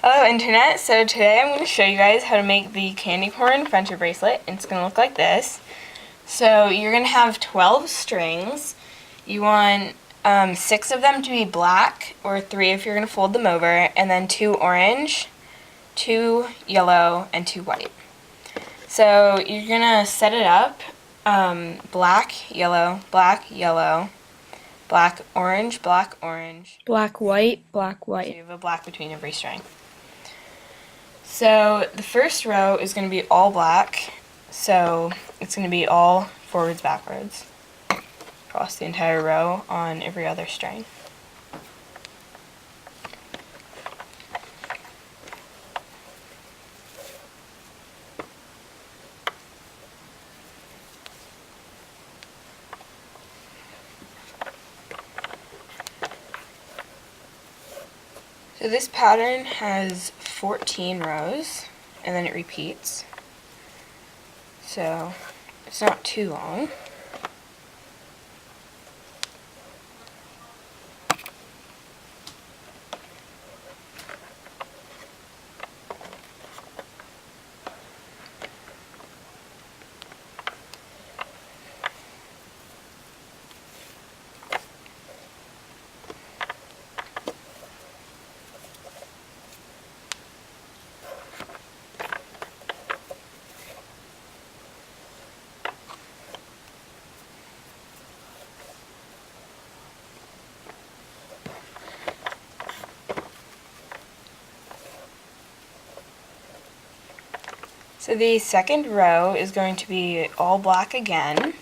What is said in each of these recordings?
Hello Internet, so today I'm going to show you guys how to make the candy corn friendship bracelet. It's going to look like this. So you're going to have 12 strings. You want 6 of them to be black, or 3 if you're going to fold them over, and then 2 orange, 2 yellow, and 2 white. So you're going to set it up black, yellow, black, yellow, black, orange, black, orange. Black, white, black, So white. you have a black between every string. So the first row is going to be all black, so it's going to be all forwards, backwards, across the entire row on every other string. So this pattern has 14 rows, and then it repeats. So it's not too long. So the second row is going to be all black again.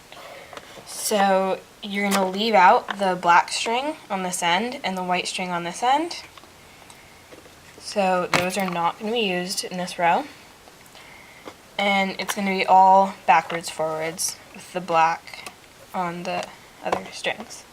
So you're going to leave out the black string on this end and the white string on this end. So those are not going to be used in this row. And it's going to be all backwards, forwards with the black on the other strings.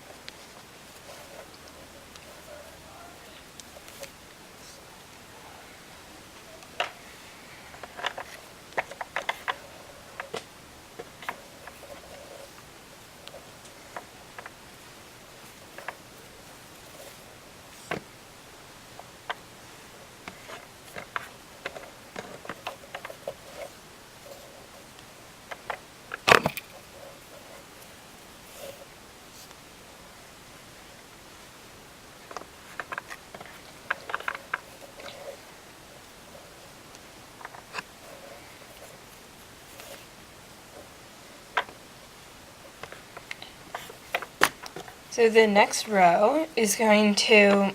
So the next row is going to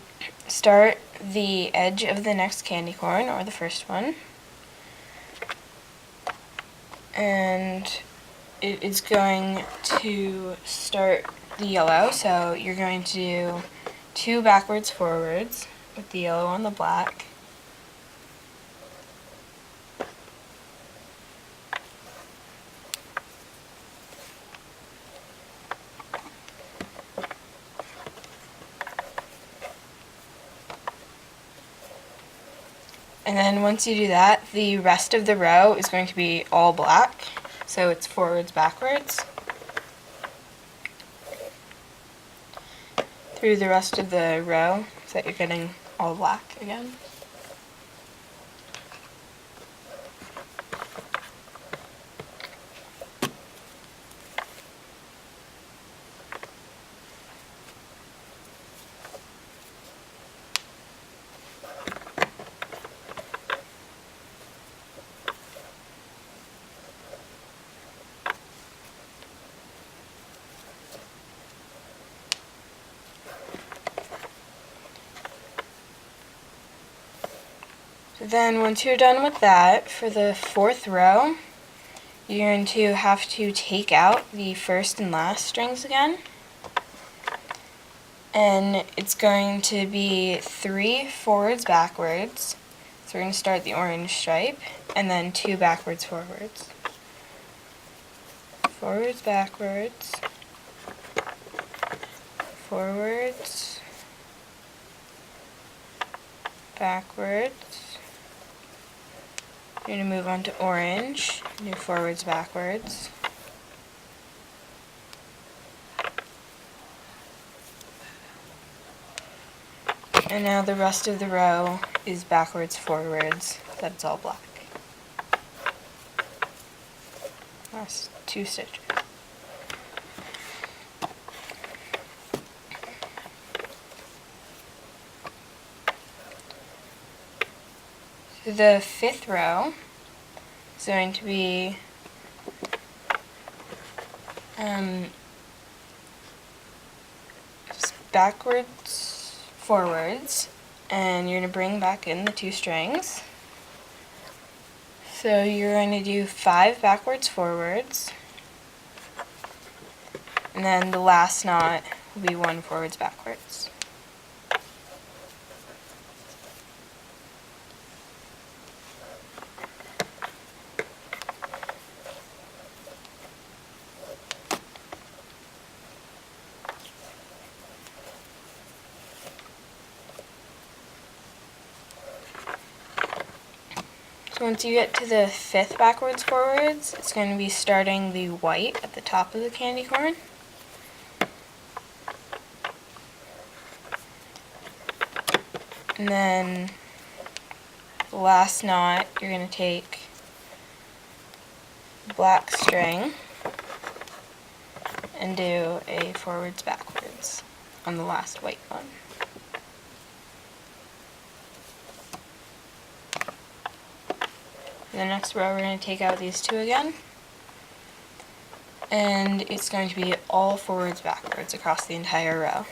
start the edge of the next candy corn, or the first one, and it is going to start the yellow, so you're going to do 2 backwards, forwards with the yellow on the black. And then once you do that, the rest of the row is going to be all black, so it's forwards, backwards, through the rest of the row, so that you're getting all black again. Then once you're done with that, for the fourth row, you're going to have to take out the first and last strings again. And it's going to be 3 forwards, backwards. So we're going to start the orange stripe, and then 2 backwards, forwards. Forwards, backwards. Forwards. Backwards. You're going to move on to orange, do forwards, backwards. And now the rest of the row is backwards, forwards, that it's all black. That's 2 stitches. So the 5th row is going to be backwards, forwards, and you're going to bring back in the 2 strings. So you're going to do 5 backwards, forwards, and then the last knot will be 1 forwards, backwards. So once you get to the 5th backwards, forwards, it's going to be starting the white at the top of the candy corn. And then the last knot, you're going to take black string and do a forwards, backwards on the last white one. The next row we're going to take out these 2 again, and it's going to be all forwards, backwards across the entire row.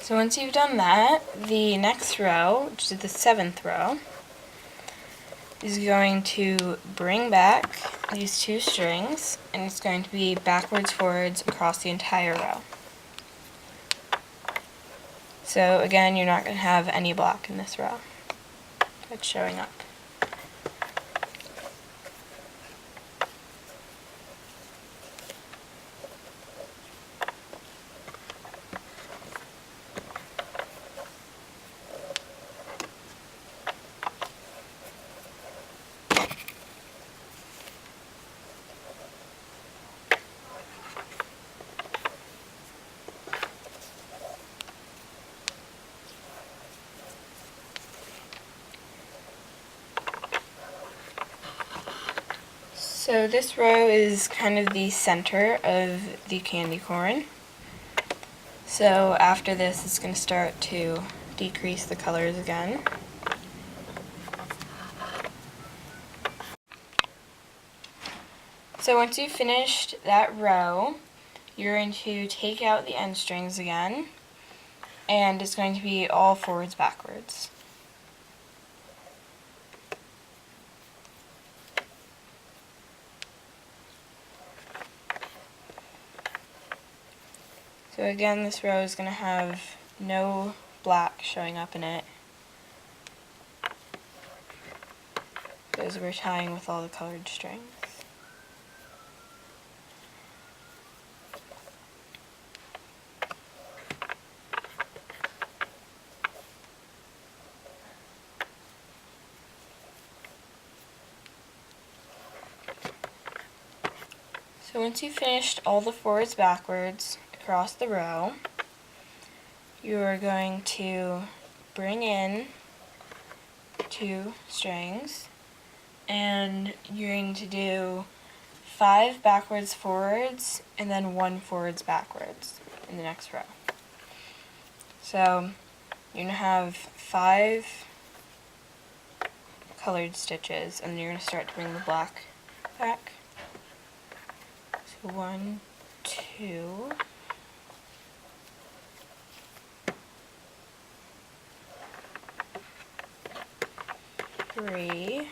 So once you've done that, the next row, which is the 7th row, is going to bring back these 2 strings, and it's going to be backwards, forwards across the entire row. So again, you're not going to have any black in this row that's showing up. So this row is kind of the center of the candy corn. So after this, it's going to start to decrease the colors again. So once you've finished that row, you're going to take out the end strings again, and it's going to be all forwards, backwards. So again, this row is going to have no black showing up in it, because we're tying with all the colored strings. So once you've finished all the forwards, backwards across the row, you are going to bring in 2 strings, and you're going to do 5 backwards, forwards, and then 1 forwards, backwards in the next row. So you're going to have 5 colored stitches, and then you're going to start to bring the black back. So 1, 2, 3,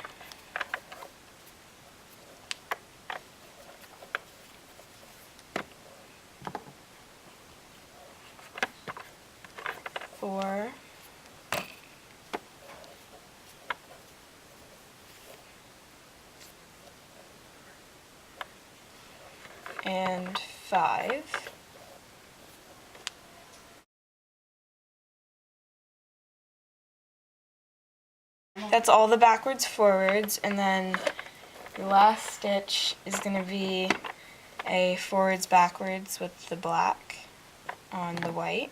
4, 4, and 5. That's all the backwards forwards, and then your last stitch is going to be a forwards backwards with the black on the white.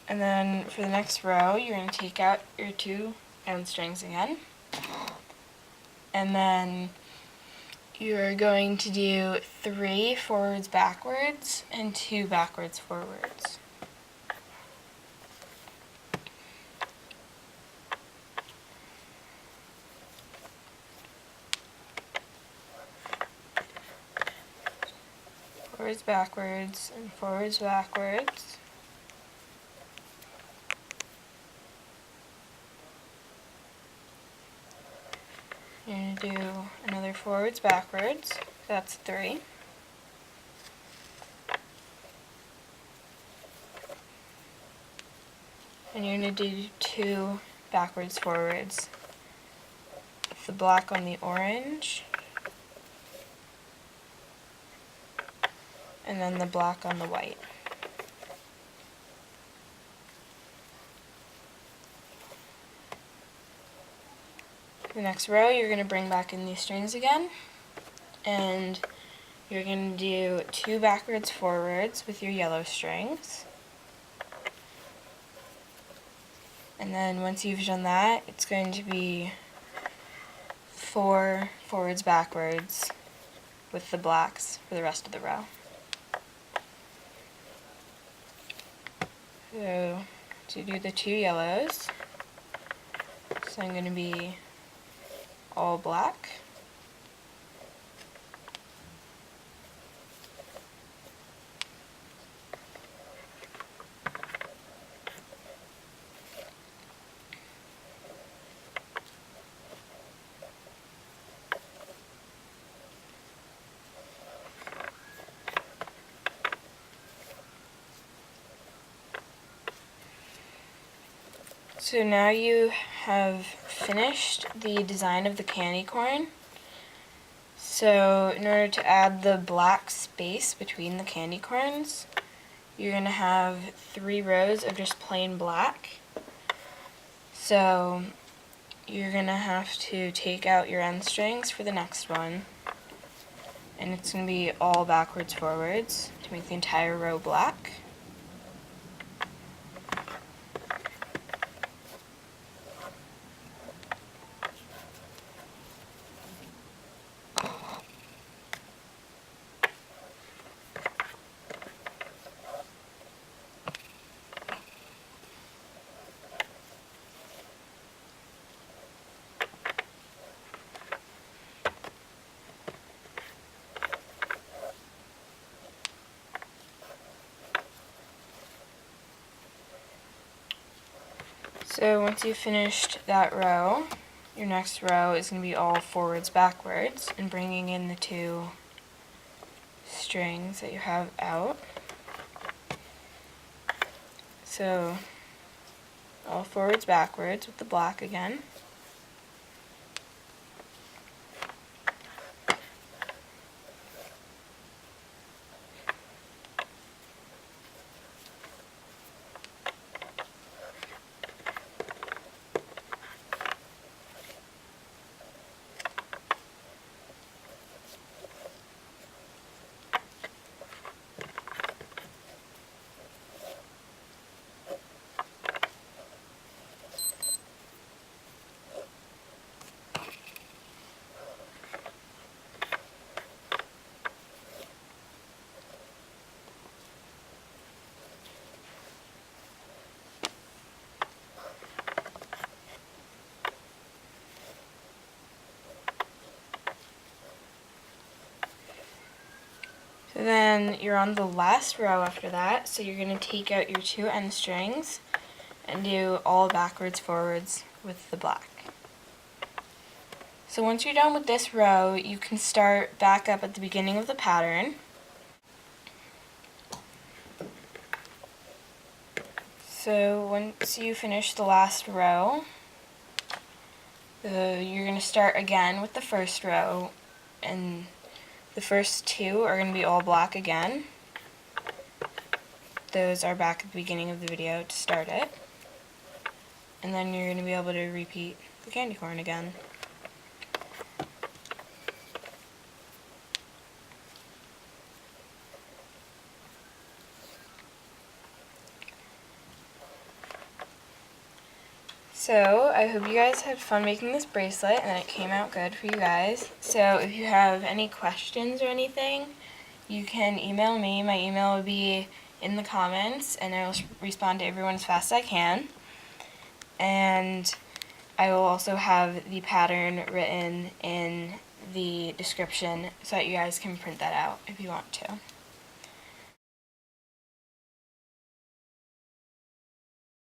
And then for the next row, you're going to take out your 2 end strings again. And then you're going to do 3 forwards backwards and 2 backwards forwards. Forwards backwards and forwards backwards. You're going to do another forwards backwards, that's 3. And you're going to do 2 backwards forwards with the black on the orange, and then the black on the white. The next row, you're going to bring back in these strings again, and you're going to do 2 backwards forwards with your yellow strings. And then once you've done that, it's going to be 4 forwards backwards with the blacks for the rest of the row. So to do the 2 yellows, so I'm going to be all black. So now you have finished the design of the candy corn. So in order to add the black space between the candy corns, you're going to have 3 rows of just plain black. So you're going to have to take out your end strings for the next one, and it's going to be all backwards forwards to make the entire row black. So once you've finished that row, your next row is going to be all forwards backwards and bringing in the 2 strings that you have out. So all forwards backwards with the black again. So then you're on the last row after that, so you're going to take out your 2 end strings and do all backwards forwards with the black. So once you're done with this row, you can start back up at the beginning of the pattern. So once you finish the last row, you're going to start again with the first row, and the first two are going to be all black again. Those are back at the beginning of the video to start it. And then you're going to be able to repeat the candy corn again. So, I hope you guys had fun making this bracelet and that it came out good for you guys. So, if you have any questions or anything, you can email me. My email will be in the comments, and I will respond to everyone as fast as I can. And I will also have the pattern written in the description so that you guys can print that out if you want to.